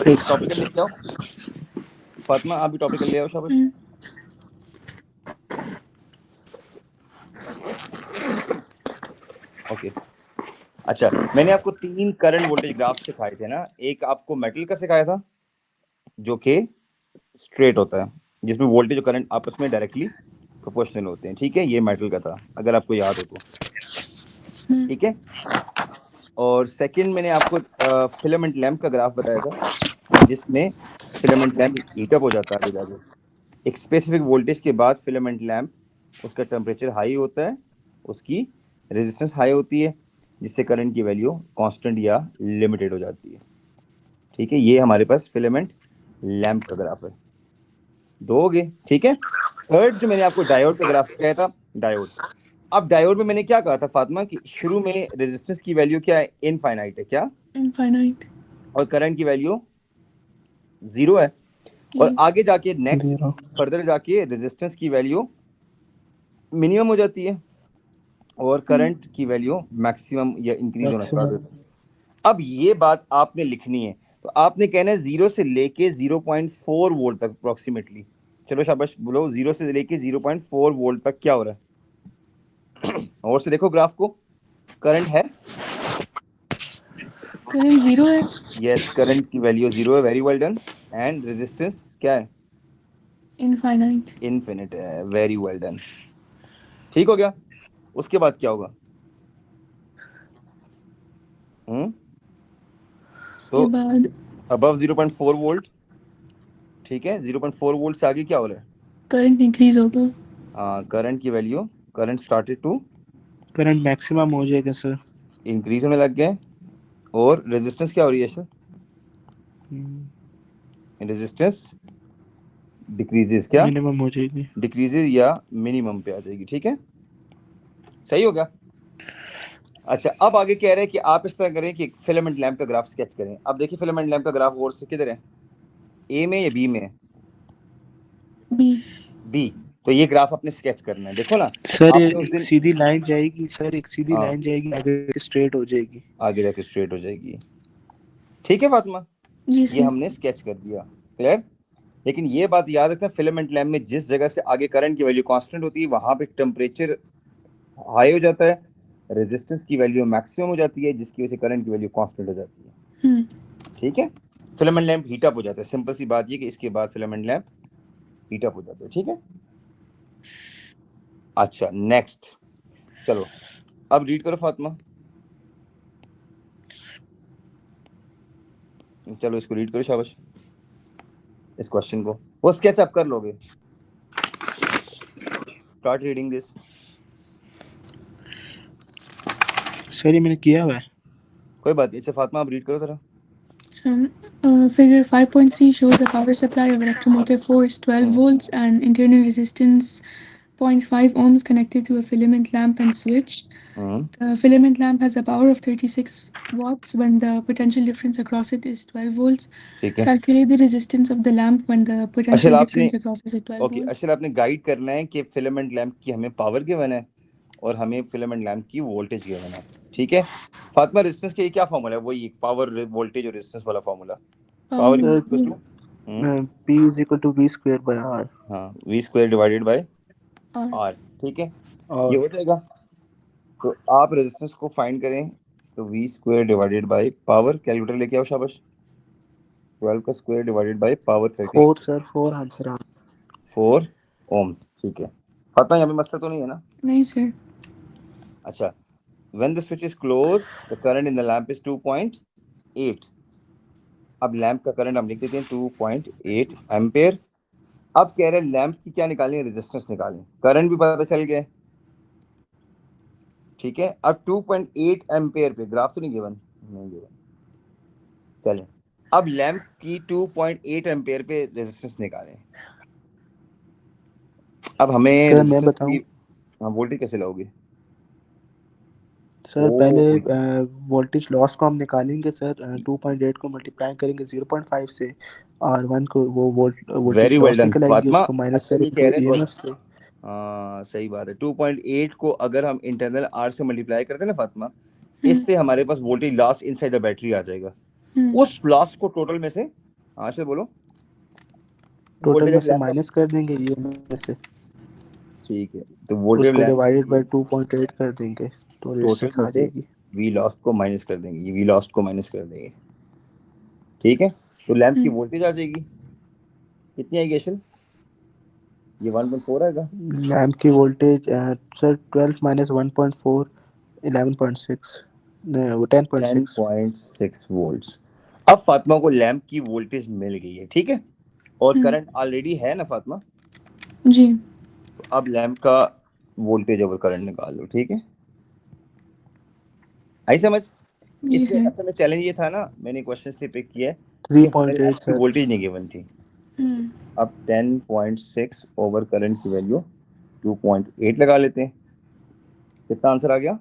Topical लेके आओ फातिमा, आप भी टॉपिकल ले आओ शाबाश। ओके अच्छा, मैंने आपको 3 करंट वोल्टेज ग्राफ सिखाए थे ना। एक आपको मेटल का सिखाया था जो कि स्ट्रेट होता है, जिसमें वोल्टेज और करंट आपस में डायरेक्टली प्रोपोर्शनल होते हैं। ठीक है, ये मेटल का था अगर आपको याद हो तो। ठीक है, और सेकंड मैंने आपको फिलामेंट लैंप का ग्राफ बताया था, जिसमें फिलामेंट लैंप हीट अप हो जाता है आगे जाके। एक स्पेसिफिक वोल्टेज के बाद फिलामेंट लैंप, उसका टेम्परेचर हाई होता है, उसकी रेजिस्टेंस हाई होती है, जिससे करंट की वैल्यू कांस्टेंट या लिमिटेड हो जाती है। ठीक है, ये हमारे पास फिलामेंट लैंप का ग्राफ है। 2 हो गए। ठीक है, थर्ड जो मैंने आपको डायोड का ग्राफ सिखाया था, डायोड। अब डायोड में मैंने क्या कहा था फातिमा कि शुरू में रेजिस्टेंस की वैल्यू क्या है, इनफाइनाइट है क्या, इनफाइनाइट, और करंट की वैल्यू 0 है। और आगे जाके नेक्स्ट फर्दर जाके रेजिस्टेंस की वैल्यू मिनिमम हो जाती है और करंट की वैल्यू मैक्सिमम या इंक्रीज होना स्टार्ट होती है। अब ये बात आपने लिखनी है, तो आपने कहना है 0 से लेके 0.4 वोल्ट तक अप्रोक्सीमेटली। चलो शाबाश बोलो, 0 से लेके 0.4 वोल्ट तक क्या हो रहा है। और से देखो ग्राफ को, करंट है, करंट 0 है। यस करंट की वैल्यू 0 है, very well done. And resistance क्या है, इनफाइनाइट, इनफिनिट है, वेरी वेल डन। ठीक हो गया। उसके बाद क्या होगा, उसके बाद अबव 0.4 वोल्ट। ठीक है, 0.4 वोल्ट से आगे क्या हो रहा है, करंट इंक्रीज होगा। करंट की वैल्यू, current started to current maximum हो जाएगा सर, इंक्रीज होने लग गए। और रेजिस्टेंस क्या हो रही है सर, रेजिस्टेंस डिक्रीजेस, क्या मिनिमम हो जाएगी। डिक्रीजेस या मिनिमम पे आ जाएगी। ठीक है, सही हो गया। अच्छा, अब आगे कह रहे हैं कि आप इस तरह करें कि फिलामेंट लैंप का ग्राफ स्केच करें। अब देखिए फिलामेंट लैंप का ग्राफ और से किधर है, ए में या बी में है, बी, बी। तो ये ग्राफ अपने स्केच करना है, देखो ना सर ये आपने उस एक दिन, सीधी लाइन जाएगी सर, एक सीधी हाँ लाइन जाएगी आगे स्ट्रेट हो जाएगी। आगे जाके स्ट्रेट हो जाएगी। ठीक है फातिमा, जी ये सर। हमने स्केच कर दिया, क्लियर। लेकिन ये बात याद रखना, फिलामेंट लैंप में जिस जगह से आगे करंट की वैल्यू कांस्टेंट होती है वहां पे टेम्परेचर हाई हो जाता है, रेजिस्टेंस की वैल्यू मैक्सिमम हो जाती है, जिसकी वजह से करंट की वैल्यू कांस्टेंट हो जाती है। ठीक है, फिलामेंट लैंप हीट अप हो जाता है। सिंपल सी बात ये कि इसके बाद फिलामेंट लैंप हीट अप हो जाता है। ठीक है, अच्छा नेक्स्ट, चलो अब रीड करो फातिमा, चलो इसको रीड करो शाबाश, इस क्वेश्चन को वो स्केच अप कर लोगे। Start reading this. सर ये मैंने किया हुआ है। कोई बात नहीं, अच्छा फातिमा आप रीड करो जरा। Figure 5.3 shows a power supply of electromotive force 12 volts and internal resistance 0.5 ohms connected to a filament lamp and switch. The filament lamp has a power of 36 watts when the potential difference across it is 12 volts. ठीक है, Calculate the resistance of the lamp when the potential अशल आपने, difference across is 12 okay volts. अशल आपने guide करना है कि filament lamp की हमें power given है और हमें फिलामेंट लैंप की वोल्टेज गिवन है। ठीक है फातिमा, रेजिस्टेंस के क्या फॉर्मूला है, वही पावर वोल्टेज और रेजिस्टेंस वाला formula, power equals to P is equal to V square by R। हाँ V square divided by R. ठीक है, ये और हो जाएगा। तो आप रेजिस्टेंस को फाइंड करें, तो V square divided by power, calculator लेके आओ शाबाश, 12 का square divided by power 4 sir, 4 answer आ 34 ओम्स। ठीक है फातिमा, यहाँ पे मसला तो नहीं है ना। नहीं सर। अच्छा, when the switch is closed the current in the lamp is 2.8। अब लैंप का करंट हम लिख देते हैं 2.8 एम्पेयर। अब कह रहे हैं लैंप की क्या निकालें, रेजिस्टेंस निकालें, करंट भी पता चल गया। ठीक है, अब 2.8 एम्पेयर पे, ग्राफ तो नहीं गिवन, नहीं गिवन, चलें अब लैंप की 2.8 एम्पेयर पे रेजिस्टेंस निकालें। अब हमें सर मैं रेजिस्टेंस बताऊं की वोल्टेज कैसे लाओगे, सर, पहले ओ वोल्टेज लॉस को हम निकालेंगे सर, 2.8 को मल्टीप्लाई करेंगे 0.5 से, और 1 को वो voltage very well loss done निकल आएगी, फातिमा। उसको माइनस अच्छा ये कह करेंगे रहे हैं, ईएमएफ से। हाँ सही बात है, 2.8 को अगर हम इंटरनल आर से मल्टीप्लाई करते हैं ना फातिमा, इससे हमारे पास voltage loss inside the battery आ जाएगा। उस लॉस को टोटल में से हाँ सर बोलो। टोटल वोल्टेज में ऑफ से लैंप का, माइनस कर देंगे ये में से, ठीक है, तो वोल्टेज ऑफ उसको लैंप डिवाइडेड के बाय 2.8 कर देंगे तो टोटल रेजिस्टेंस में आ से जाएगी। वी लॉस्ट को माइनस कर देंगे, ये वी लॉस्ट को माइनस कर देंगे, ठीक है। तो लैंप की वोल्टेज आ जाएगी, कितनी आएगी अशल? ये 1.4 आएगा। लैम्प की वोल्टेज सर 12 माइनस 1.4 11.6 वो 10.6। 10.6 वोल्ट्स। अब फातिमा को लैंप की वोल्टेज मिल गई है, ठीक है, और करंट ऑलरेडी है ना फातिमा, जी तो अब लैंप का वोल्टेज ओवर करंट निकाल लो, ठीक है। आई समझ? जी इसमें सर। असल में चैलेंज ये था ना, मैंने क्वेश्चन इसलिए पिक किया है कि हमें 3.8 लैंप की सर। वोल्टेज नहीं गिवन थी। अब 10.6 ओवर करंट की वैल्यू 2.8 लगा लेते हैं, कितना आंसर आ गया?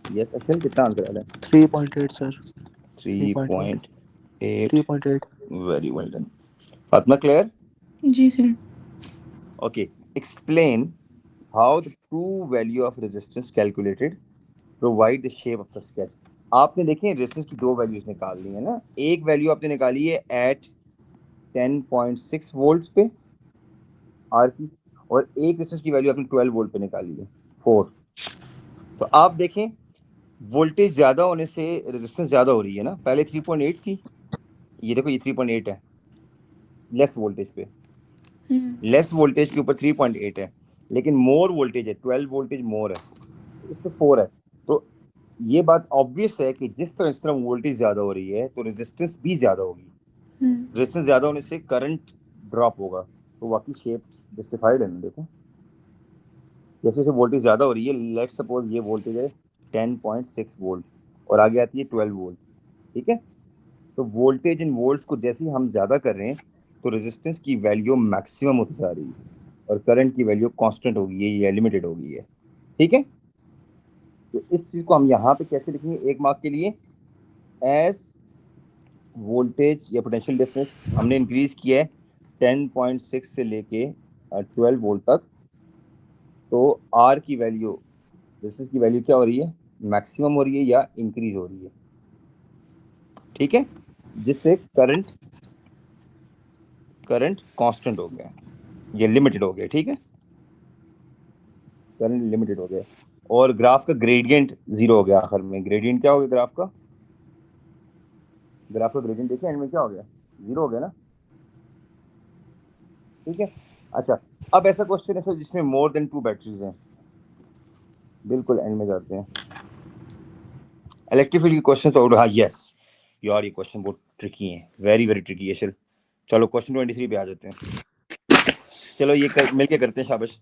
यस अक्षल, कितना आंसर आ रहा है? 3.8 sir. 3.8 3.8। 3.8। Very well done Fatima, clear? जी sir. Okay, explain how the true value of resistance calculated provide the shape of the sketch. आपने देखिए रेजिस्टेंस की दो वैल्यूज निकाल ली है ना, एक वैल्यू आपने निकाली है एट 10.6 वोल्ट्स पे आर की, और एक रेजिस्टेंस की वैल्यू आपने 12 वोल्ट पे निकाली है 4। तो आप देखें वोल्टेज ज्यादा होने से रेजिस्टेंस ज्यादा हो रही है ना, पहले 3.8 थी, ये देखो ये 3.8 है लेस वोल्टेज पे, लेस वोल्टेज के ऊपर 3.8 है, लेकिन मोर वोल्टेज है 12 वोल्टेज मोर है, इस पे 4 है। तो ये बात ऑब्वियस है कि जिस तरह इस तरह वोल्टेज ज्यादा हो रही है तो रेजिस्टेंस भी ज्यादा होगी, रेजिस्टेंस ज्यादा होने से करंट ड्रॉप होगा, तो वाकई शेप जस्टिफाइड है ना। देखो जैसे जैसे वोल्टेज ज्यादा हो रही है, लेट सपोज ये वोल्टेज है 10.6 वोल्ट और आगे आती है 12 वोल्ट, ठीक है। सो वोल्टेज इन वोल्ट्स को जैसे ही हम ज्यादा कर रहे हैं तो रेजिस्टेंस की वैल्यू मैक्सिमम होती जा रही है और करंट की वैल्यू कांस्टेंट होगी है, ये लिमिटेड हो गई है, ठीक है। तो इस चीज को हम यहाँ पे कैसे लिखेंगे एक मार्क के लिए, एज वोल्टेज या पोटेंशियल डिफरेंस हमने इंक्रीज किया है 10.6 से लेके 12 वोल्ट तक, तो आर की वैल्यू, रेजिस्टेंस की वैल्यू क्या हो रही है, मैक्सिमम हो रही है या इंक्रीज हो रही है, ठीक है, जिससे करंट कांस्टेंट हो गया, ये लिमिटेड हो गया, ठीक है, करंट लिमिटेड हो गया, और ग्राफ का ग्रेडियंट जीरो हो गया आखिर में। ग्रेडियंट क्या हो गया ग्राफ का? ग्राफ का ग्रेडियंट देखिए एंड में क्या हो गया, जीरो हो गया ना, ठीक है। अच्छा, अब ऐसा क्वेश्चन है सर जिसमें मोर देन 2 बैटरीज हैं, बिल्कुल एंड में जाते हैं। इलेक्ट्रिक फील्ड के क्वेश्चन और हाँ यस यार ये क्वेश्चन बहुत ट्रिकी है, वेरी वेरी ट्रिकी है सर। चलो क्वेश्चन 23 पे आ जाते हैं, चलो ये मिलके करते हैं, शाबाश।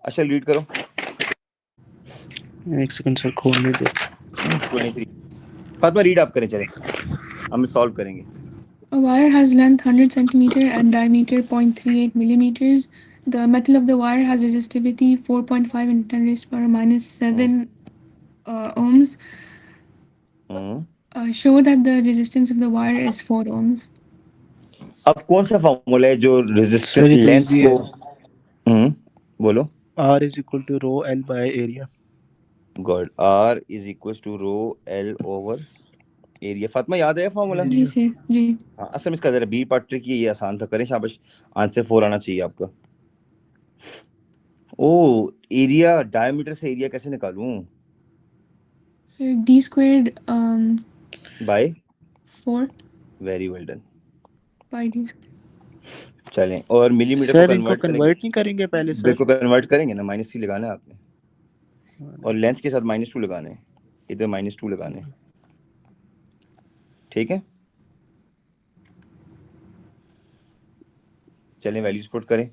अशल रीड करो। एक सेकंड सर खोलने दे। 23 फातिमा रीड आप करें, चले हम सॉल्व करेंगे। A wire has length 100 centimeter and diameter 0.38 millimeters. The metal of the wire has resistivity 4.5 × 10⁻⁻7 ohms. Show that the resistance of the wire is 4 ohms. अब कौन सा फॉर्मूला है जो रेजिस्टेंस सर ये तो लेंथ इजी को है। बोलो। R is equal to rho L by area। God, R is equal to rho L over area. Fatima याद है फॉर्मूला? जी सर जी। हाँ असल में इसका जरा बी पार्ट ट्रिक ये आसान था, करें शाबाश, आंसर 4 आना चाहिए आपका। ओ एरिया, डायमीटर से एरिया कैसे निकालूं? Sir d squared by 4 very well done. by d squared. चलें, और मिलीमीटर को सर इनको कन्वर्ट करेंगे, कन्वर्ट नहीं करेंगे पहले सर? बिल्कुल कन्वर्ट करेंगे ना, -3 लगाना है आपने, और लेंथ के साथ -2 लगाने हैं, इधर -2 लगाने हैं, ठीक है। चलें वैल्यूज पुट करें।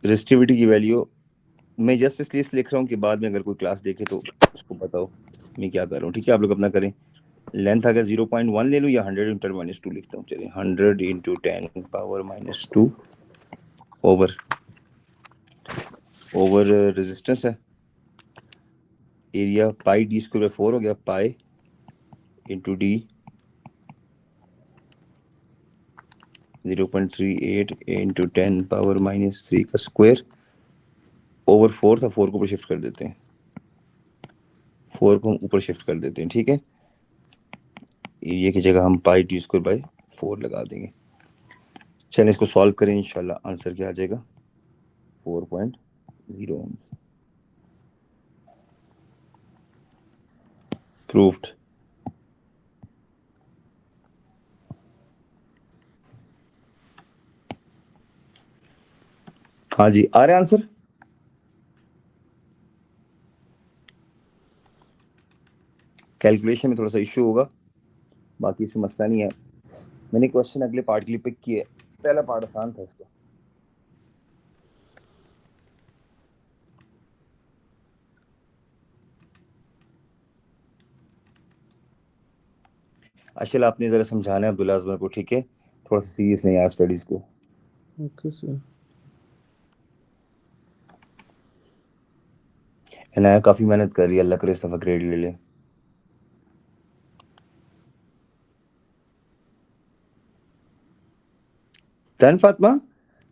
रेजिस्टिविटी की वैल्यू मैं जस्ट इसलिए लिख रहा हूँ कि बाद में अगर कोई क्लास देखे तो उसको बताओ मैं क्या कर रहा हूँ, ठीक है। आप लोग अपना करें। लेंथ अगर 0.1 ले लूँ या 100 × -2 लिखता हूँ, चलिए 100 × 10⁻⁻2 ओवर रेजिस्टेंस है, area pi D square by 4 हो गया, pi into D 0.38 into 10 power -3 का स्क्वायर ओवर 4 था, 4 को ऊपर शिफ्ट कर देते हैं, 4 को हम ऊपर शिफ्ट कर देते हैं, ठीक है। एरिया की जगह हम पाई डी स्क्वायर बाई 4 लगा देंगे। चलिए इसको सॉल्व करें, इंशाल्लाह आंसर क्या आ जाएगा, 4.0 ohms। प्रूव्ड। हाँ जी, आ रहा है आंसर। कैलकुलेशन में थोड़ा सा इश्यू होगा, बाकी इसमें मसला नहीं है। मैंने क्वेश्चन अगले पार्ट के लिए पिक किए, पहला पार्ट आसान था इसका। अशल आपने जरा समझाना है अब्दुल्ला अजमर को, ठीक है, थोड़ा सा सीरियस नहीं यार स्टडीज को। Okay sir. इनाया काफी मेहनत कर रही है, अल्लाह करे इस दफा ग्रेड ले ले। डन फातिमा?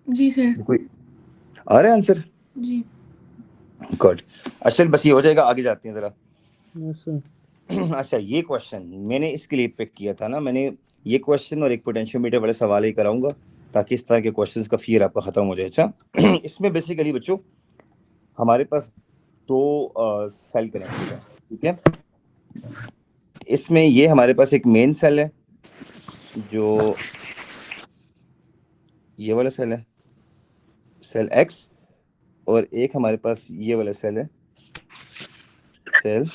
जी सर। कोई आ रहा है आंसर? जी। गुड। अशल बस ये हो जाएगा, आगे जाते हैं जरा। Yes sir. अच्छा, ये क्वेश्चन मैंने इसके लिए पिक किया था ना, मैंने ये क्वेश्चन और एक पोटेंशियोमीटर वाले सवाल ही कराऊंगा ताकि इस तरह के क्वेश्चंस का फियर आपका खत्म हो जाए। अच्छा इसमें बेसिकली बच्चों हमारे पास दो सेल कनेक्टेड है, ठीक है। इसमें ये हमारे पास एक मेन सेल है जो ये वाला सेल है, सेल एक्स, और एक हमारे पास ये वाला सेल है, सेल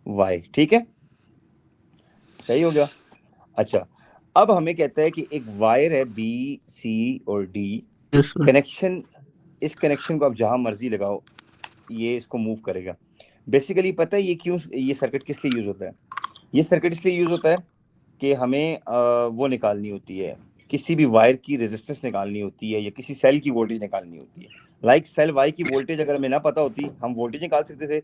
वाई, ठीक है, सही हो गया। अच्छा, अब हमें कहता है कि एक वायर है बी सी और डी, यस सर। कनेक्शन, इस कनेक्शन को आप जहां मर्जी लगाओ ये इसको मूव करेगा। बेसिकली पता है ये क्यों, ये सर्किट किस लिए यूज होता है? ये सर्किट इसलिए यूज होता है कि हमें वो निकालनी होती है, किसी भी वायर की रेजिस्टेंस निकालनी होती है या किसी सेल की वोल्टेज निकालनी होती है। लाइक सेल वाई की वोल्टेज अगर हमें ना पता होती हम वोल्टेज निकाल सकते थे,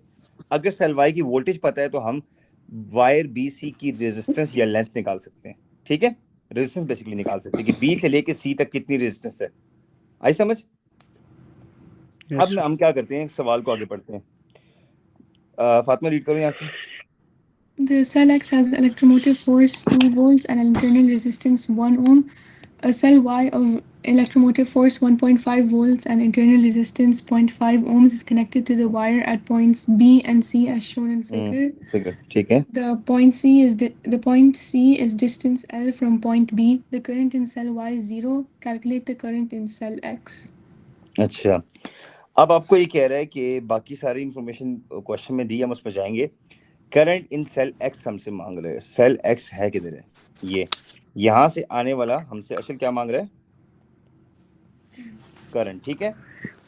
अगर सेल वाई की वोल्टेज पता है तो हम वायर बी सी की रेजिस्टेंस या लेंथ निकाल सकते हैं, ठीक है, रेजिस्टेंस बेसिकली निकाल सकते हैं कि बी से लेके सी तक कितनी रेजिस्टेंस है। आई समझ? यस अब हम क्या करते हैं, सवाल को आगे पढ़ते हैं। फातिमा रीड करो यहाँ से। The cell X has electromotive force 2 volts and an internal resistance 1 ohm. A cell Y of electromotive force 1.5 volts and internal resistance 0.5 ohms is connected to the wire at points B and C as shown in figure. Figure, ठीक है। The point C is distance L from point B. The current in cell Y is 0. Calculate the current in cell X. अच्छा, अब आपको ये कह रहा है कि बाकी सारी इंफॉर्मेशन क्वेश्चन में दी, हम उस पर जाएंगे। करंट इन सेल एक्स हमसे मांग रहे हैं, सेल एक्स है किधर है, ये यहाँ से आने वाला हमसे असल क्या मांग रहा है, करंट, ठीक है।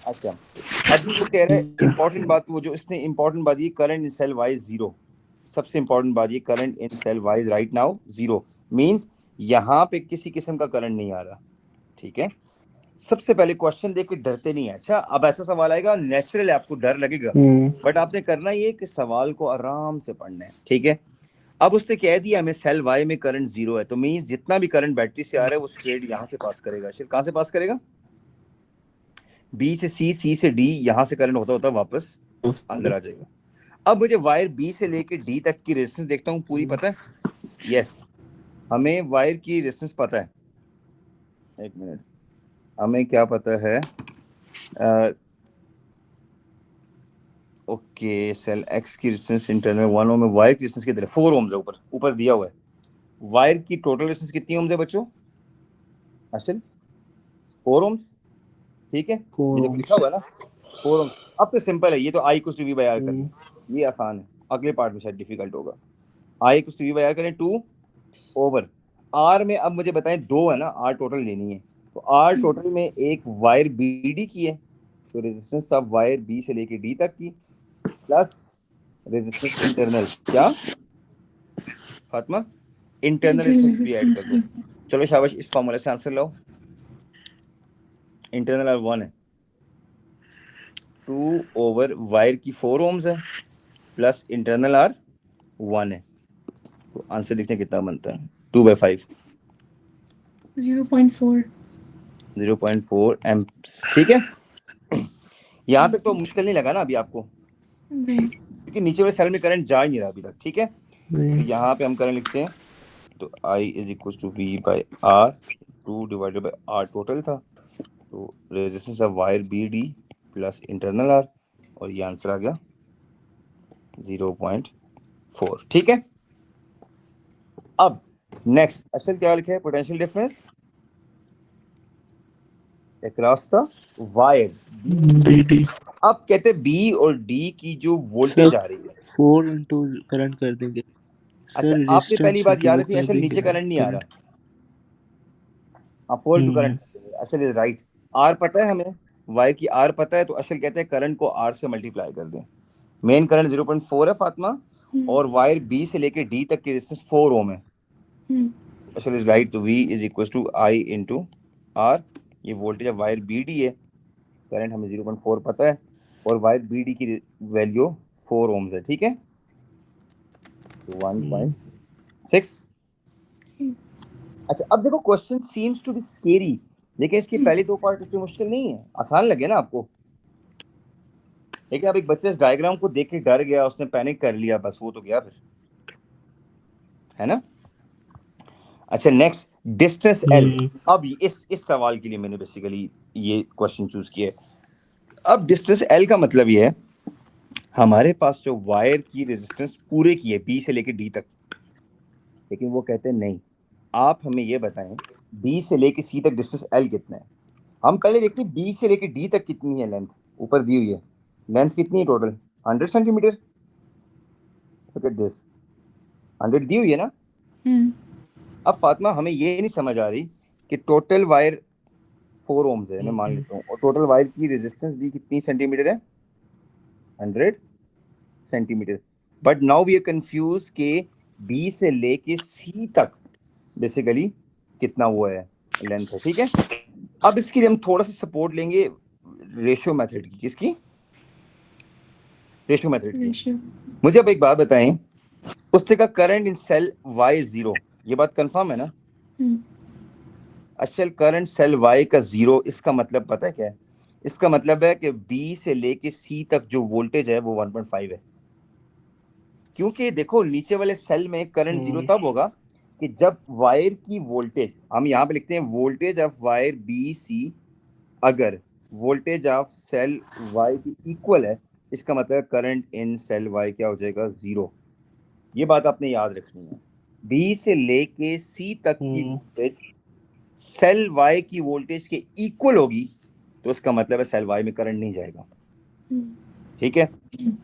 अच्छा, अभी वो कह रहा है इंपॉर्टेंट बात, वो जो इसने इंपॉर्टेंट बात ये, current in cell why zero, सबसे इंपॉर्टेंट बात ये, current in cell why right now zero, means यहाँ पे किसी किस्म का करंट नहीं आ रहा, ठीक है। सबसे पहले क्वेश्चन देख के डरते नहीं है। अच्छा, अब ऐसा सवाल आएगा नेचुरल है, आपको डर लगेगा, बट आपने करना ये कि सवाल को आराम से पढ़ना है, ठीक है। अब उसने कह दिया हमें सेल वाई में करंट जीरो है, तो मींस जितना भी करंट बैटरी से आ रहा है वो स्ट्रेट यहाँ से पास करेगा। फिर कहाँ से पास करेगा? बी से सी, सी से डी, यहाँ से करंट होता होता वापस अंदर आ जाएगा। अब मुझे वायर बी से लेके डी तक की रेजिस्टेंस देखता हूँ, पूरी पता है? यस, हमें वायर की रेजिस्टेंस पता है। एक मिनट, हमें क्या पता है? ओके, सेल एक्स की रेजिस्टेंस इंटरनल 1 ओम है, वायर की रेजिस्टेंस कितनी है? 4 ओम्स है, ऊपर ऊपर दिया हुआ है। वायर की टोटल रेजिस्टेंस कितनी ओम्स है बच्चों? असल 4 ओम्स, ठीक है, ये देखो लिखा हुआ है ना 4 ओम्स। अब तो सिंपल है, ये तो आई कुछ वी बाय आर करना, ये आसान है, अगले पार्ट में शायद डिफिकल्ट होगा। आई कुछ वी बाय आर करें 2 ओवर आर में, अब मुझे बताएं 2 है ना, आर टोटल लेनी है, तो आर टोटल में एक वायर बी डी की है, तो रेजिस्टेंस ऑफ वायर बी से लेके डी तक की प्लस रेजिस्टेंस इंटरनल, क्या फातिमा? इंटरनल रेजिस्टेंस भी ऐड कर दो। चलो शाबाश, इस फॉर्मूले से आंसर लो। इंटरनल R1 है, 2 ओवर वायर की 4 ओम्स है प्लस इंटरनल आर 1 है, तो आंसर लिखते हैं कितना बनता है 2/5 0.4. 0.4 एम्प्स। ठीक है, यहाँ तक तो मुश्किल नहीं लगा ना अभी आपको, नहीं. क्योंकि नीचे वाले सेल में करंट जा ही नहीं रहा अभी तक। ठीक है, तो नहीं यहाँ पे हम करंट लिखते हैं, तो I is equal to V by R, 2 divided by R total था, तो resistance of wire BD plus internal R, और ये आंसर आ गया 0.4। ठीक है, अब नेक्स्ट असल क्या लिखा है, potential difference across the wire. BD अब कहते हैं B और D की जो वोल्टेज आ रही है, 4 इंटू करंट कर देंगे अच्छा सर, आपने पहली रेजिस्टेंस बात इंटू याद वो रखनी, कर असल देंगे नीचे करंट नहीं आ करंट। रहा, हाँ 4 इंटू करंट, असल इज राइट। आर पता है हमें, वायर की आर पता है, तो असल कहते हैं करंट को आर से मल्टीप्लाई कर दें। मेन करंट 0.4 है फातिमा, और वायर बी से लेके डी तक की रेजिस्टेंस 4 ओम है। असल इज राइट, तो V is equal to I into R, ये voltage of wire B D है, करंट हमें 0.4 पता है, और वायर बी डी की वैल्यू 4 ओम्स है। ठीक है, तो 1.6। अच्छा अब देखो, question seems to be scary, लेकिन इसके पहले 2 पार्ट इतने मुश्किल नहीं है, आसान लगे ना आपको। लेकिन अब एक बच्चे इस डायग्राम को देख के डर गया, उसने पैनिक कर लिया, बस वो तो गया फिर, है ना। अच्छा नेक्स्ट, डिस्टेंस एल। अब इस सवाल के लिए मैंने बेसिकली ये क्वेश्चन चूज किया है। अब डिस्टेंस एल का मतलब ये है, हमारे पास जो वायर की रेजिस्टेंस पूरे की है बी से लेके डी तक, लेकिन वो कहते हैं नहीं, आप हमें ये बताएं बी से लेके सी तक डिस्टेंस एल कितना है। हम पहले देखते हैं बी से लेके डी तक कितनी है लेंथ, ऊपर दी हुई है, लेंथ कितनी है total 100 centimetre. Look at this, 100 दी हुई है ना। अब फातिमा हमें ये नहीं समझ आ रही कि टोटल वायर 4 ओम्स है, मैं मान लेता हूँ, और टोटल वायर की रेजिस्टेंस भी कितनी सेंटीमीटर है 100 centimetre. But now we are confuse के बी से लेके सी तक बेसिकली कितना वो है लेंथ है। ठीक है, अब इसके लिए हम थोड़ा सा सपोर्ट लेंगे रेशियो मेथड की। किसकी? रेशियो मेथड की। मुझे अब एक बात बताएं, उससे का करंट इन सेल Y0, ये बात कंफर्म है ना। असल करंट सेल Y का 0, इसका मतलब पता है क्या है? इसका मतलब है कि B से लेके C तक जो वोल्टेज है वो 1.5 है, क्योंकि देखो नीचे वाले सेल में करंट 0 तब होगा कि जब वायर की वोल्टेज, हम यहाँ पे लिखते हैं वोल्टेज ऑफ वायर BC, अगर वोल्टेज ऑफ सेल Y की इक्वल है, इसका मतलब करंट इन सेल Y क्या हो जाएगा 0। ये बात आपने याद रखनी है, B से लेके C तक की वोल्टेज सेल Y की वोल्टेज के इक्वल होगी, तो इसका मतलब है सेल Y में करंट नहीं जाएगा। ठीक है,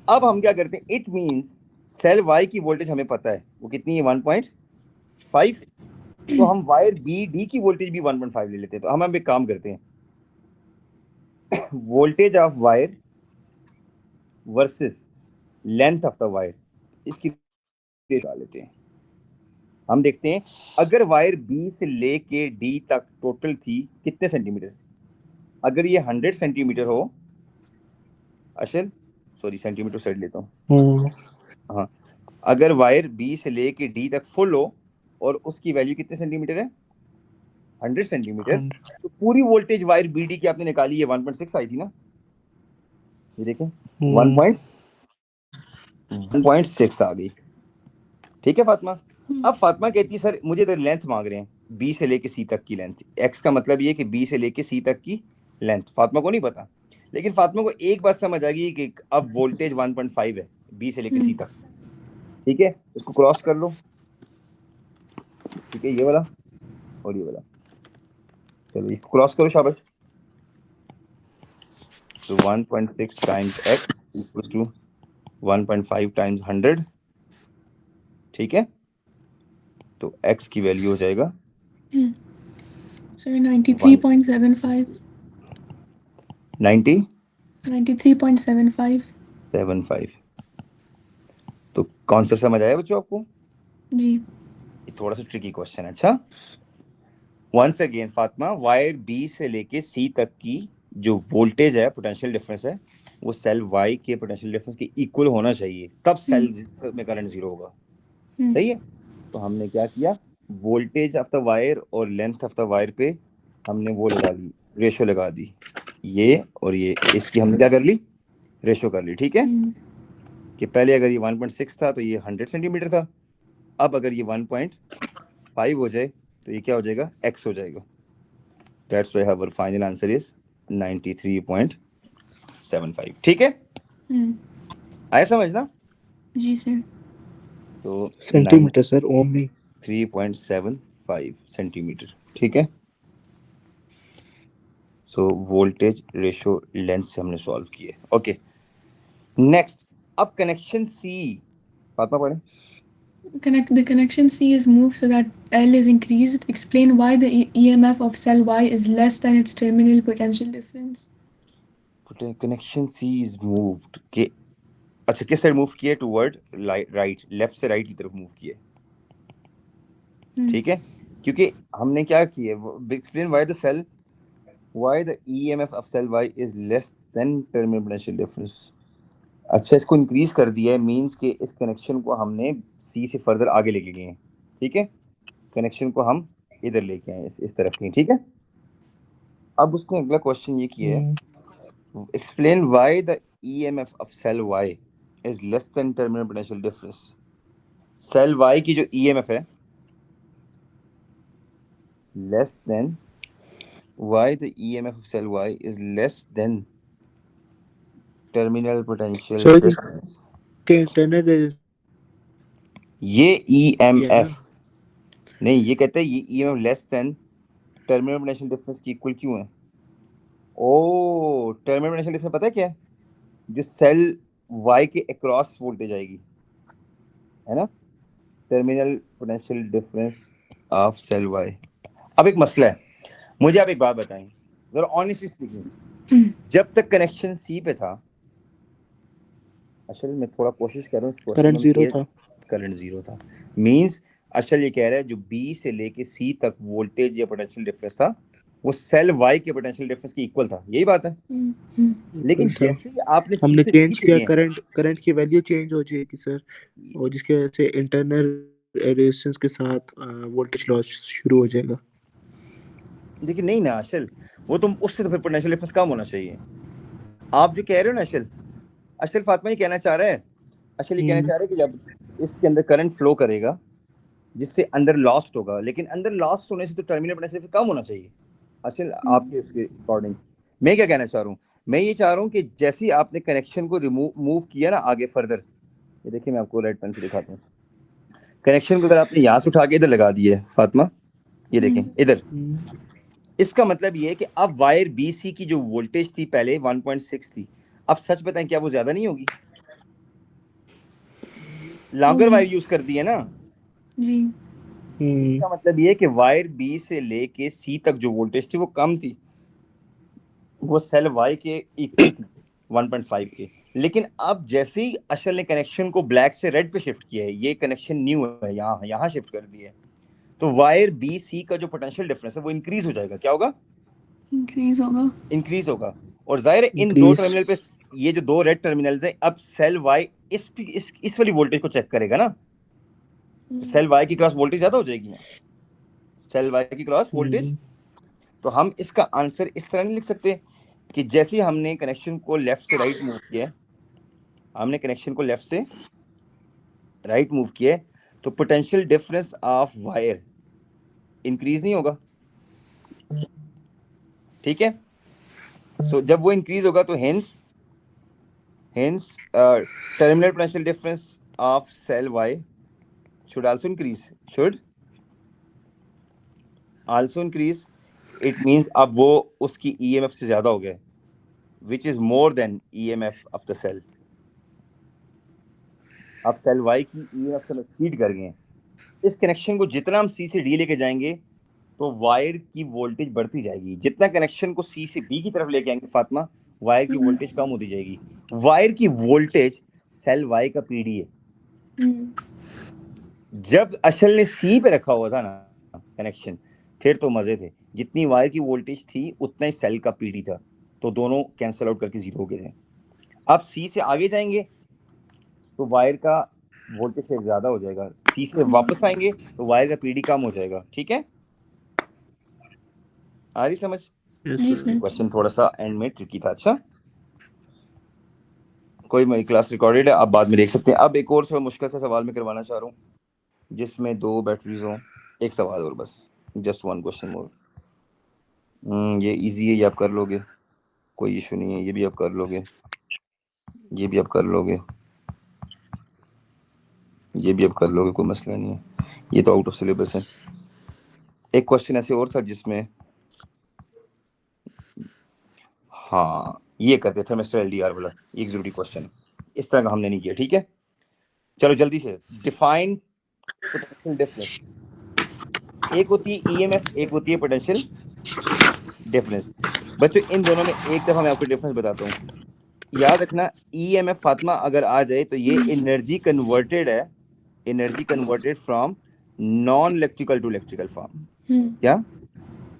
अब हम क्या करते हैं, इट मींस सेल Y की वोल्टेज हमें पता है वो कितनी है 1.5, तो हम वायर BD की वोल्टेज भी 1.5 ले लेते हैं। तो हम एक काम करते हैं, voltage of wire versus length of the wire, इसकी रेशियो लेते हैं। हम देखते हैं अगर वायर B से लेके D तक टोटल थी कितने सेंटीमीटर, अगर ये 100 सेंटीमीटर हो, अशल सॉरी सेंटीमीटर सेट लेता हूँ, हाँ, अगर वायर B से लेके D तक फुल हो और उसकी वैल्यू कितने सेंटीमीटर है 100 सेंटीमीटर, तो पूरी वोल्टेज वायर BD की आपने निकाली है 1.6 आई थी ना, ये देखें 1.6 आ गई। ठीक है फातिमा। अब फातिमा कहती है सर मुझे इधर लेंथ मांग रहे हैं B से लेके C तक की लेंथ, X का मतलब ये कि B से लेके C तक की लेंथ फातिमा को नहीं पता, लेकिन फातिमा को एक बात समझ आ गई कि अब वोल्टेज 1.5 है B से लेके C तक। ठीक है, इसको क्रॉस कर लो, ठीक है, ये वाला और ये वाला, चलो इसको क्रॉस करो, शाबाश। तो 1.6 times x equal to 1.5 times 100। ठीक है, तो x की वैल्यू हो जाएगा सर 93.75. 90 93.75. 75। तो कॉन्सेप्ट समझ आया बच्चों आपको? जी. ये थोड़ा सा ट्रिकी क्वेश्चन है। अच्छा once again Fatima, wire B से लेके C तक की जो वोल्टेज है, पोटेंशियल डिफरेंस है वो सेल वाई के पोटेंशियल डिफरेंस के इक्वल होना चाहिए, तब सेल में करंट जीरो होगा। सही है। तो हमने क्या किया, वोल्टेज ऑफ द वायर और लेंथ ऑफ द वायर पे हमने वो लगा ली, रेशो लगा दी, ये और ये, इसकी हमने क्या कर ली, रेशो कर ली। ठीक है, कि पहले अगर ये 1.6 था तो ये 100 सेंटीमीटर था, अब अगर ये 1.5 हो जाए तो ये क्या हो जाएगा, x हो जाएगा। That's why our final answer is 93.75। ठीक है, आया समझ ना? जी सर। तो सेंटीमीटर सर, ओम नहीं। 3.75 सेंटीमीटर। ठीक है, सो वोल्टेज रेशो लेंथ से हमने सॉल्व किए। ओके, नेक्स्ट, अब कनेक्शन सी, फातिमा पढ़े। The connection C is moved so that L is increased. Explain why the EMF of cell Y is less than its terminal potential difference. Connection C is moved के, अच्छा किस side move किए, toward right, left से right की तरफ move किए। ठीक है, क्योंकि हमने क्या किया, explain why the cell, why the EMF of cell Y is less than terminal potential difference. अच्छा, इसको इंक्रीज कर दिया है, मींस कि इस कनेक्शन को हमने सी से फर्दर आगे लेके गए हैं। ठीक है, कनेक्शन को हम इधर लेके आए, इस तरफ कहीं। ठीक है, अब उसने अगला क्वेश्चन ये किया है, explain why the EMF of cell Y is less than terminal potential difference. Cell Y की जो ईएमएफ है, less than, why the EMF of cell Y is less than terminal potential sir difference। के internal ये है ना? EMF नहीं, ये कहते हैं ये EMF less than terminal potential difference की इक्वल क्यों है? ओ, टर्मिनल पोटेंशियल डिफरेंस पता है क्या है? जो सेल Y के अक्रॉस वोल्टेज आएगी, है ना, terminal potential difference of cell Y। अब एक मसला है, मुझे आप एक बात बताएं जरा, ऑनेस्टली स्पीकिंग, जब तक कनेक्शन सी पे था, असल में थोड़ा कोशिश कर रहा हूँ इस क्वेश्चन करंट में, जीरो था। करंट जीरो था, मींस असल ये कह रहा है जो बी से लेके सी तक वोल्टेज या पोटेंशियल डिफरेंस था वो सेल वाई के पोटेंशियल डिफरेंस की इक्वल था, यही बात है। लेकिन था। जैसे ही आपने सी हमने से बी चेंज पे किया, गए, करंट की वैल्यू चेंज हो जाएगी सर, और जिसकी वजह से इंटरनल रेजिस्टेंस के साथ वोल्टेज लॉस शुरू हो जाएगा। लेकिन नहीं ना असल, वो तो उससे तो फिर पोटेंशियल डिफरेंस कम होना चाहिए। आप जो कह रहे हो ना असल, असल फातिमा ये कहना चाह रहा है, असल ये कहना चाह रहा है कि जब इसके अंदर करंट फ्लो करेगा जिससे अंदर लॉस्ट होगा, लेकिन अंदर लॉस्ट होने से तो टर्मिनल पोटेंशियल कम होना चाहिए। असल आपके उसके अकॉर्डिंग मैं क्या कहना चाह रहा हूँ, मैं ये चाह रहा हूँ कि जैसे ही आपने कनेक्शन को मूव किया ना आगे फर्दर, ये देखिए मैं आपको रेड पेन से दिखाता हूँ, कनेक्शन को अगर आपने यहाँ से उठा के इधर लगा दिया है फातिमा, ये देखें इधर, इसका मतलब ये है कि अब वायर बीसी की जो वोल्टेज थी पहले 1.6 थी, अब सच बताएं क्या वो ज्यादा नहीं होगी? लॉन्गर वायर यूज कर दी है ना जी। इसका मतलब ये है कि वायर बी से लेके सी तक जो वोल्टेज थी वो कम थी, वो सेल वाई के इक्वल थी 1.5 के। लेकिन अब जैसे ही अशल ने कनेक्शन को ब्लैक से रेड पे शिफ्ट किया है, ये कनेक्शन न्यू है, यहाँ शिफ्ट कर दिया है, तो वायर बी सी का जो पोटेंशियल डिफरेंस है वो इंक्रीज हो जाएगा। क्या होगा? इंक्रीज होगा। और जाहिर है इन दो टर्मिनल पे, ये जो दो रेड टर्मिनल्स हैं, अब सेल वाई इस वाली वोल्टेज को चेक करेगा ना, तो सेल वाई की क्रॉस वोल्टेज ज्यादा हो जाएगी ना, सेल वाई की क्रॉस वोल्टेज। तो हम इसका आंसर इस तरह नहीं लिख सकते कि जैसे ही हमने कनेक्शन को लेफ्ट से राइट मूव किया, हमने कनेक्शन को लेफ्ट से राइट मूव किया, तो potential difference of wire increase नहीं होगा। ठीक है, सो जब वो इंक्रीज होगा तो hence terminal potential difference of cell Y should also increase. It means अब वो उसकी EMF से ज्यादा हो गया, which is more than EMF of the cell। अब सेल Y की EMF से हम एक्सीड कर गए। इस कनेक्शन को जितना हम C से D लेके जाएंगे तो वायर की वोल्टेज बढ़ती जाएगी, जितना कनेक्शन को C से B की तरफ लेके आएंगे फातिमा, वायर की वोल्टेज कम होती जाएगी। वायर की वोल्टेज सेल Y का PD है। जब असल ने C पे रखा हुआ था ना कनेक्शन, फिर तो मजे थे, जितनी वायर की वोल्टेज थी उतना ही सेल का पीडी था, तो दोनों कैंसिल आउट करके जीरो हो गए थे। आप सी से आगे जाएंगे तो वायर का वोल्टेज शेयर ज्यादा हो जाएगा, सी से वापस आएंगे तो वायर का पीडी कम हो जाएगा। ठीक है, आ रही समझ? यस जी सर। सर। क्वेश्चन थोड़ा सा एंड में ट्रिकी था। अच्छा, कोई मेरी क्लास रिकॉर्डेड है, आप बाद में देख सकते हैं। अब एक और थोड़ा मुश्किल सा सवाल मैं करवाना चाह रहा हूँ जिसमें 2 बैटरीज हों। एक सवाल और बस, जस्ट 1 क्वेश्चन मोर। ये इजी है, ये आप कर लोगे, कोई इशू नहीं है। ये भी आप कर लोगे, ये भी आप कर लोगे, ये भी आप कर लोगे, कोई मसला नहीं है। ये तो आउट ऑफ सिलेबस है। एक क्वेश्चन ऐसे और था जिसमें, हाँ ये करते थे मिस्टर एलडीआर वाला, एक जरूरी क्वेश्चन, इस तरह का हमने नहीं किया। ठीक है, चलो जल्दी से। Define potential difference. एक होती है ईएमएफ, एक होती है पोटेंशियल डिफरेंस। बच्चों इन दोनों में एक दफा मैं आपको डिफरेंस बताता हूँ, याद रखना। ईएमएफ फातिमा अगर आ जाए तो ये एनर्जी कन्वर्टेड है, energy converted from non electrical to electrical form. क्या?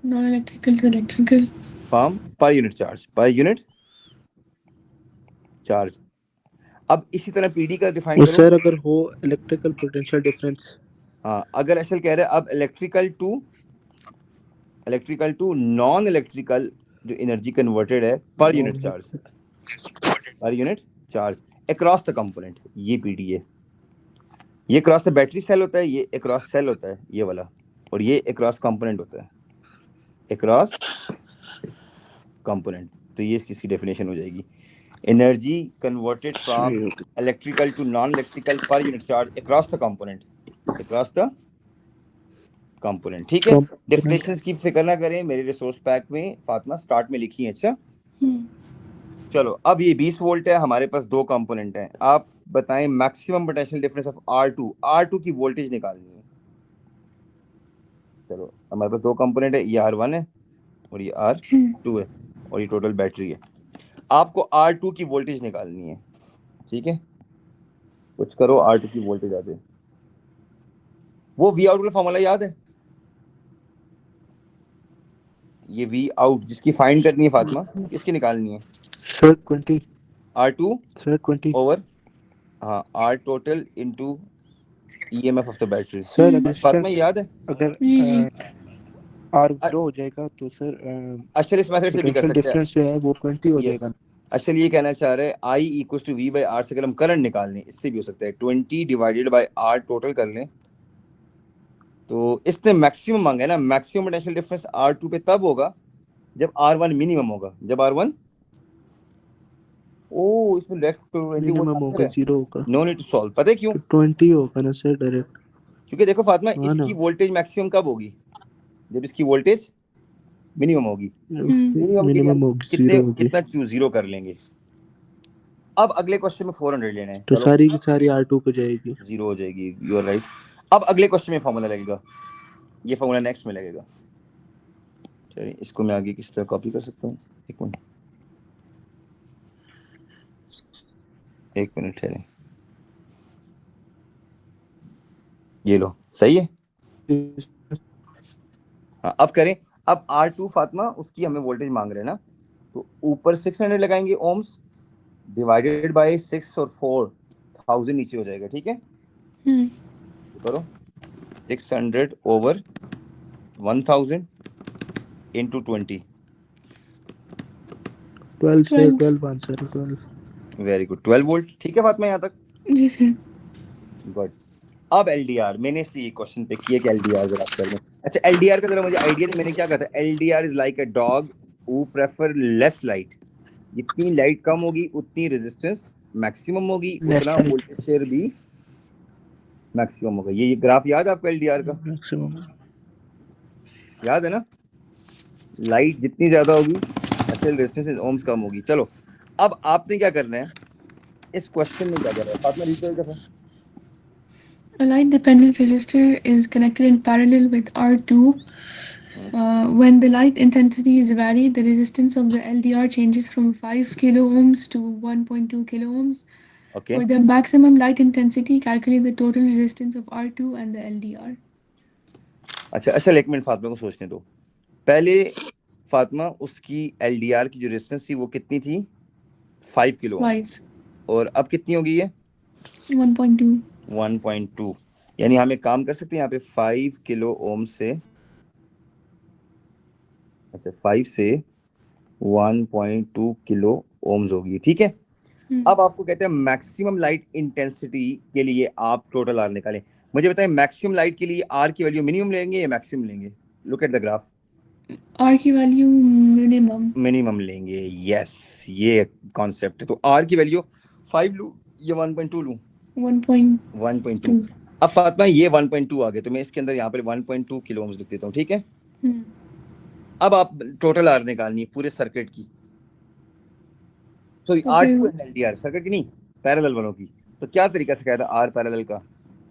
Non electrical to electrical form per unit charge, per unit charge. अब इसी तरह पीडी का डिफाइन वो करो। सर अगर हो इलेक्ट्रिकल पोटेंशियल डिफरेंस। हाँ, अगर एसएल कह रहे हैं अब इलेक्ट्रिकल टू नॉन इलेक्ट्रिकल, जो एनर्जी कन्वर्टेड है पर unit charge, per unit charge across the component, ये पीडी है। ये क्रॉस द बैटरी सेल होता है, ये अक्रॉस सेल होता है ये वाला, और ये अक्रॉस कंपोनेंट होता है, अक्रॉस कंपोनेंट। तो ये इसकी डेफिनेशन हो जाएगी, energy converted from electrical to non electrical per unit charge across the component, across the component. ठीक है, डेफिनेशंस की फिक्र ना करें, मेरे रिसोर्स पैक में फातिमा स्टार्ट में लिखी है। अच्छा चलो, अब ये 20 वोल्ट है, हमारे पास 2 कंपोनेंट हैं। आप बताएं maximum potential difference of R2 की वोल्टेज निकालनी है। चलो, हमारे पास 2 कंपोनेंट है, ये R1 है और ये R2 है, और ये टोटल बैटरी है। आपको R2 की वोल्टेज निकालनी है। ठीक है, कुछ करो, R2 की वोल्टेज आ जाए। वो वी आउट का फॉर्मूला याद है? ये वी आउट जिसकी फाइंड करनी है फातिमा, किसकी निकालनी है? सर 20। R2 सर 20 ओवर, हाँ, R total into EMF of the battery. Sir Fatima याद है? अगर जी जी। आर ग्रो हो जाएगा तो सर अच्छा, इस मेथड से भी कर पोटेंशियल सकते हैं। डिफरेंस जो है वो 20 हो यस, जाएगा। अच्छा ये कहना चाह रहे हैं I equal to V by R से अगर हम करंट निकालने, इससे भी हो सकता है 20 डिवाइडेड बाई आर टोटल कर लें। तो इसने मैक्सिमम मांगा है ना, मैक्सिमम पोटेंशियल डिफरेंस R2 पे तब होगा जब R1 मिनिमम होगा, जब R1, ओ इसमें लेफ्ट 20 वोल्ट मिनिमम आंसर होगा, है, 0 होगा नो नीड टू सॉल्व। पता है क्यों? तो 20 होगा ना सर डायरेक्ट। क्योंकि देखो फातिमा, हाँ ना, इसकी वोल्टेज मैक्सिमम कब होगी? जब इसकी वोल्टेज मिनिमम होगी। मिनिमम के लिए हम मिनिमम होगी, 0 होगी। कितना 0 कर लेंगे। अब अगले क्वेश्चन में 400 लेना है। तो चलो, सारी की सारी R2 पे जाएगी। 0 हो जाएगी, यू आर राइट। अब अगले क्वेश्चन में फॉर्मूला लगेगा, ये फॉर्मूला नेक्स्ट में लगेगा। चलिए, इसको मैं आगे किस तरह कॉपी कर सकता हूँ, एक मिनट, एक मिनट ठहरे, ये लो, सही है। हाँ, अब करें। अब R2 फातिमा, उसकी हमें वोल्टेज मांग रहे हैं ना, तो ऊपर 600 लगाएंगे ओम्स, डिवाइडेड बाय 6 और 4000 नीचे हो जाएगा। ठीक है, तो करो 600 ओवर 1000 इंटू 20, 12 से 12 आंसर है, 12। Very good, 12 volt. ठीक है फातिमा, यहाँ तक? जी सर। गुड। अब एलडीआर, मैंने इसलिए ये क्वेश्चन पे किया कि एलडीआर जरा आप कर लें। अच्छा, एलडीआर का जरा मुझे आइडिया नहीं, मैंने क्या कहा था? LDR is like a dog who prefer less light. जितनी लाइट कम होगी उतनी रेजिस्टेंस मैक्सिमम होगी, उतना वोल्टेज शेयर भी मैक्सिमम होगा। ये ग्राफ याद है आपको एलडीआर का? मैक्सिमम याद है ना? लाइट जितनी ज्यादा होगी, एक्चुअल रेजिस्टेंस ओम्स कम होगी। चलो, अब आपने क्या करना है, इस क्वेश्चन में क्या कर रहा है फातिमा, रीड करो। A light dependent resistor is connected in parallel with R2. When the light intensity is varied, the resistance of the LDR changes from 5 kilo ohms to 1.2 kilo ohms. Okay. For the maximum light intensity, calculate the total resistance of R2 and the LDR. अच्छा, एक minute Fatima को सोचने दो। पहले फातिमा, उसकी LDR की जो resistance थी वो कितनी थी? 5 किलो 5 और अब कितनी होगी ये 1.2 1.2 यानी हम एक काम कर सकते हैं यहाँ पे 5 किलो ओम से अच्छा 5 से 1.2 किलो ओम्स होगी ठीक है। अब आपको कहते हैं मैक्सिमम लाइट इंटेंसिटी के लिए आप टोटल आर निकालें। मुझे बताएं मैक्सिमम लाइट के लिए आर की वैल्यू मिनिमम लेंगे या मैक्सिमम लेंगे। Look at the graph. R की वैल्यू मिनिमम लेंगे यस ये कॉन्सेप्ट है। तो आर की वैल्यू 5 लूं या 1.2 लूं 1.2। अब फातिमा ये 1.2 आ गए तो मैं इसके अंदर यहाँ पर 1.2 किलो ओम्स लिख देता हूँ ठीक है। अब आप टोटल आर निकालनी है पूरे सर्किट की sorry R2 and LDR circuit की नहीं पैरेलल वालों की। तो क्या तरीका से कहता है आर पैरेलल का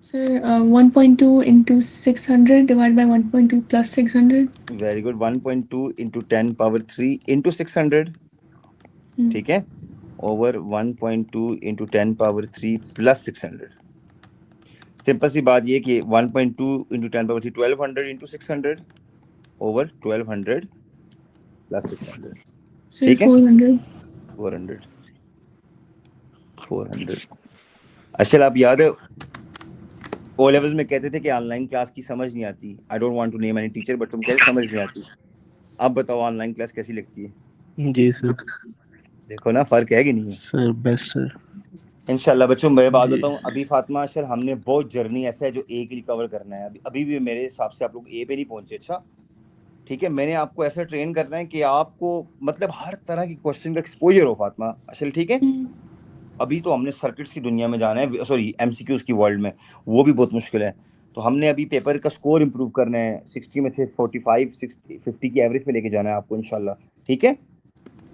sir 1.2 into 600 divided by 1.2 plus 600 very good 1.2 into 10 power 3 into 600 ठीक है over 1.2 into 10 power 3 plus 600। Simple सी बात ये कि 1.2 into 10 power 3 1200 into 600 over 1200 plus 600 ठीक है 400 अच्छा आप याद है ओ लेवल्स में कहते थे कि ऑनलाइन क्लास की समझ नहीं आती। I don't want to name any teacher but तुम कहते समझ नहीं आती। अब बताओ ऑनलाइन क्लास कैसी लगती है। जी सर देखो ना फर्क है कि नहीं है सर बेस्ट सर इंशाल्लाह। बच्चों मैं बात जी। बताऊं अभी फातिमा सर हमने बहुत जर्नी ऐसा है जो ए के लिए कवर करना है। अभी भी मेरे हिसाब से आप लोग ए पे नहीं पहुंचे। अच्छा ठीक है मैंने आपको ऐसा ट्रेन करना है कि आपको मतलब हर तरह की क्वेश्चन का एक्सपोजर हो फातिमा असल ठीक है। अभी तो हमने सर्किट्स की दुनिया में जाना है सॉरी एमसीक्यूज की वर्ल्ड में वो भी बहुत मुश्किल है। तो हमने अभी पेपर का स्कोर इंप्रूव करना है 60 में से 45 60 50 की एवरेज पे लेके जाना है आपको इंशाल्लाह ठीक है।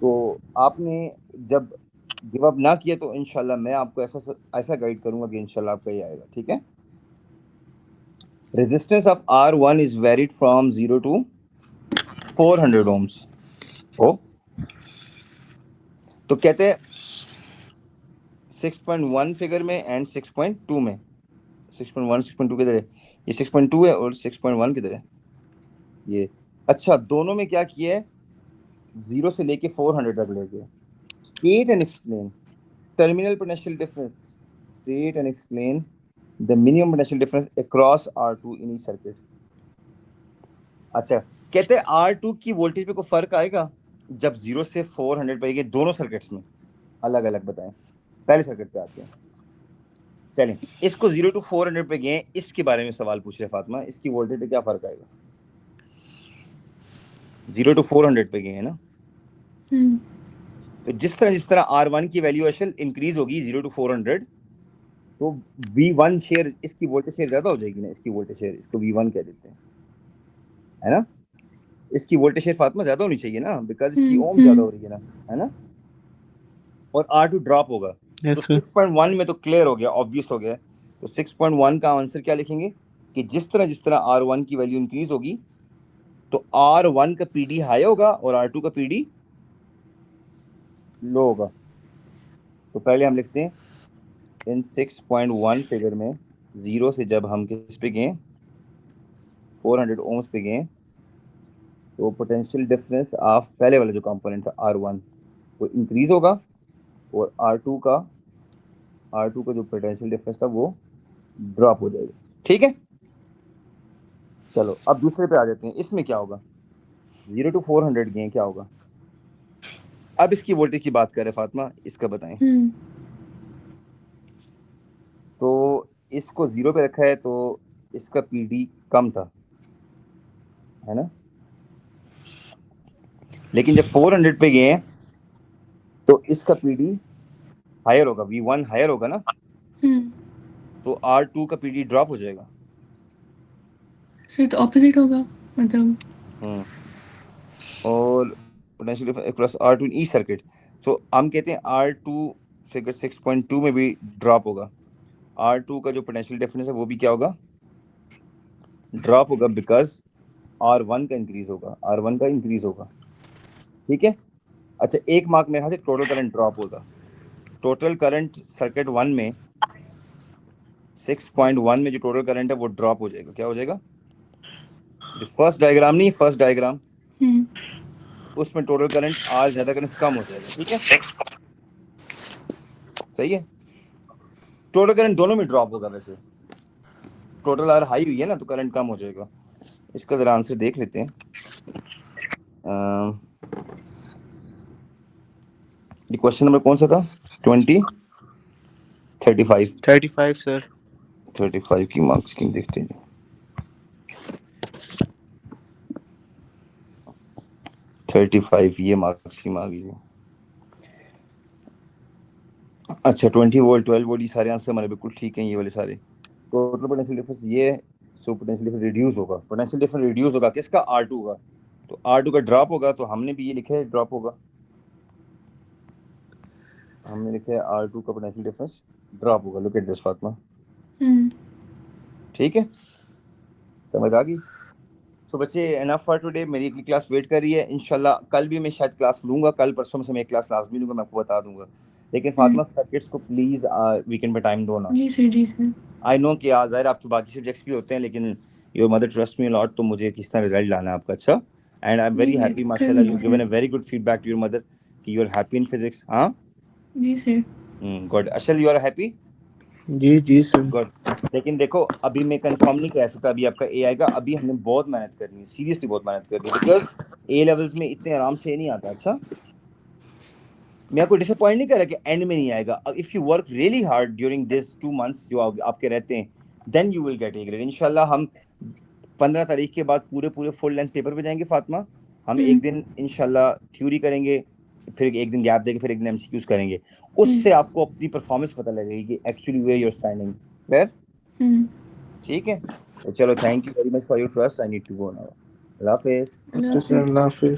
तो आपने जब गिव अप ना किया तो इंशाल्लाह मैं आपको ऐसा गाइड करूंगा कि इंशाल्लाह आपका ये आएगा ठीक है। Resistance of R1 is varied from 0 to 400 ohms हो तो कहते हैं 6.1 फिगर में एंड 6.2 में 6.1 6.2 किधर है ये 6.2 है और 6.1 किधर है ये। अच्छा दोनों में क्या किया है 0 से लेके 400 तक ले गए। State and explain terminal potential difference state and explain the minimum potential difference across R2 in each circuit. अच्छा कहते हैं R2 की वोल्टेज पे कोई फर्क आएगा जब 0 से 400 पे गए दोनों सर्किट्स में अलग अलग बताएं। पहले सर्किट पे आते हैं चलें इसको 0 to 400 पे गए इसके बारे में सवाल पूछ रहे फातिमा इसकी वोल्टेज पे क्या फर्क आएगा 0 to 400 पे गए हैं ना। तो जिस तरह R1 की वैल्यू असल इंक्रीज होगी 0 to 400 तो V1 शेयर इसकी वोल्टेज शेयर ज्यादा हो जाएगी ना। इसकी वोल्टेज शेयर इसको V1 कह देते हैं है ना। इसकी वोल्टेज शेयर फातिमा ज्यादा होनी चाहिए ना बिकॉज इसकी ओम ज्यादा हो रही है ना है ना। और R2 ड्रॉप होगा तो 6.1 में तो क्लियर हो गया ऑब्वियस हो गया। तो 6.1 का आंसर क्या लिखेंगे कि जिस तरह R1 की वैल्यू इंक्रीज होगी तो R1 का PD हाई होगा और R2 का PD लो होगा। तो पहले हम लिखते हैं इन 6.1 फिगर में 0 से जब हम किस पे गए 400 ओम्स पे गए तो पोटेंशियल डिफरेंस ऑफ पहले वाला जो कंपोनेंट था R1 वो इंक्रीज होगा और R2 का जो पोटेंशियल डिफरेंस था वो ड्रॉप हो जाएगा ठीक है। चलो अब दूसरे पे आ जाते हैं। इसमें क्या होगा 0 to 400 गए क्या होगा। अब इसकी वोल्टेज की बात करें फातिमा इसका बताएं। तो इसको 0 पे रखा है तो इसका PD कम था है ना। लेकिन जब 400 पे गए तो इसका PD हायर होगा V1 हायर होगा ना। तो R2 का PD ड्रॉप हो जाएगा। सर तो ऑपोजिट होगा मतलब और potential difference across R2 in each circuit. So हम कहते हैं R2 फिगर 6.2 में भी ड्रॉप होगा। R2 का जो पोटेंशियल डिफरेंस है वो भी क्या होगा ड्रॉप होगा बिकॉज R1 का इंक्रीज होगा ठीक है। अच्छा एक मार्क मेरे ख्याल से टोटल करंट ड्रॉप होगा। टोटल करंट सर्किट 1 में 6.1 में जो टोटल करंट है वो ड्रॉप हो जाएगा। क्या हो जाएगा जो फर्स्ट डायग्राम उसमें टोटल करंट R ज्यादा करने से कम हो जाएगा ठीक है। सही है। टोटल करंट दोनों में ड्रॉप होगा, वैसे टोटल अगर हाई हुई है ना तो करंट कम हो जाएगा। इसका जरा आंसर देख लेते हैं। ये क्वेश्चन नंबर कौन सा था? 35 35 सर। 35 की मार्क्स स्कीम देखते हैं। 35 ये मार्क्स स्कीम आ गई है। अच्छा 20 वोल्ट 12 वोल्ट, ये सारे आंसर हमारे बिल्कुल ठीक हैं, ये वाले सारे। टोटल पोटेंशियल डिफरेंस ये, सो पोटेंशियल डिफरेंस रिड्यूस होगा, पोटेंशियल डिफरेंस रिड्यूस होगा किसका? R2 का। तो R2 का ड्रॉप होगा, तो हमने भी ये लिखा है ड्रॉप होगा, हमने लिखा है R2 का पोटेंशियल डिफरेंस ड्रॉप होगा। लुक एट दिस फातिमा, ठीक है, समझ आ गई? सो बच्चे एनफ फॉर टुडे, मेरी अगली क्लास वेट कर रही है इंशाल्लाह। कल भी मैं शायद क्लास लूंगा, कल परसों में से मैं एक क्लास लाजमी लूंगा, मैं आपको बता दूंगा। लेकिन फातिमा सर्किट्स को प्लीज वीकेंड पे टाइम दो ना। जी सर, जी सर। आई नो कि ज़ाहिर आपके बाकी सब्जेक्ट्स भी होते हैं, लेकिन your mother trust me lot, तो मुझे किस तरह रिजल्ट लाना है आपका अच्छा। And I am very happy माशाल्लाह, you given a very good feedback to your mother कि you are happy in physics. हाँ जी सर। गुड। अशल you are happy? Ji sir. Good. लेकिन देखो अभी मैं कंफर्म नहीं कह सकता अभी आपका ए आएगा, अभी हमने बहुत मेहनत करनी है, सीरियसली बहुत मेहनत करनी है, बिकॉज ए लेवल्स में इतने आराम से नहीं आता। अच्छा मैं आपको डिसअपॉइंट नहीं कर रहा कि एंड में नहीं आएगा। If you work really hard during this 2 months जो आपके रहते हैं, then you will get a grade इंशाल्लाह। हम 15 तारीख के बाद पूरे फुल लेंथ पेपर पे जाएंगे फातिमा। हम एक दिन इंशाल्लाह थ्योरी करेंगे, फिर एक दिन गैप देके फिर एक दिन एमसीक्यूज करेंगे। उससे आपको अपनी परफॉर्मेंस पता लगेगी कि actually way you are standing. Clear? ठीक है, चलो thank you very much for your trust. I need to go now. अल्लाह हाफिज़। अल्लाह हाफिज़।